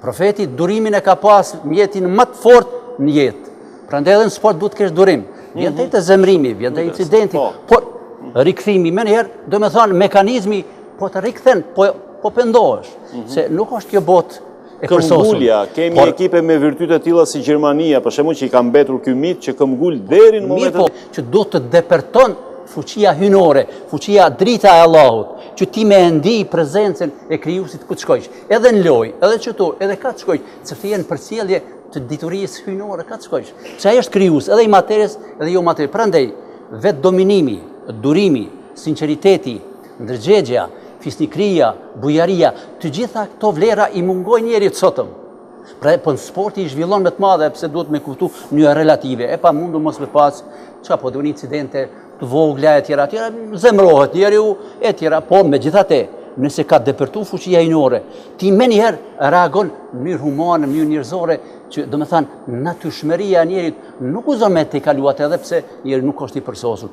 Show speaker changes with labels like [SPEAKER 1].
[SPEAKER 1] Profeti durimin e ka pas mjetin më të fort në jetë. Prandaj edhe në sport duhet të kesh durim. Vjen të zemrimi, vjen të incidenti, po rikthimi më njëherë, do të thonë mekanizmi po të rikthen, po pendohesh, se nuk është kjo botë e përsosur.
[SPEAKER 2] Këmbgulja, kemi ekipe me virtyte të tilla si Gjermania, për shembull që i ka mbetur ky mit që këmbgul deri në momentin
[SPEAKER 1] mirë, po që do të deperton fuqia hynore, fuqia drita e Allahut, që ti me ndi prezencën e krijuesit ku të shkojsh, edhe në lojë, edhe çtu, edhe ka të shkojsh, sepse je në përcjellje të diturisë hynore, ka të shkojsh. Se ai është krijues, edhe i materies, edhe jo materie. Prandaj vetë dominimi, durimi, sinqeriteti, ndërgjegja, fisnikria, bujaria, të gjitha këto vlera i mungojnë njerit sotëm. Pra, po në sporti i zhvillon me të madhe, pse duhet me kuptu një relative. E pa mundu mos me pas, po dhe një incidente të vogla e tjera, zemrohet njeriu e tjera, po me gjithate, nëse ka depërtu fuqia hynore, ti me njëherë reagon në mënyrë humane, në mënyrë njerëzore, që do me thanë, natyrshmëria e njerit nuk uzon me të kaluat edhe pse njeri nuk është i përsosur.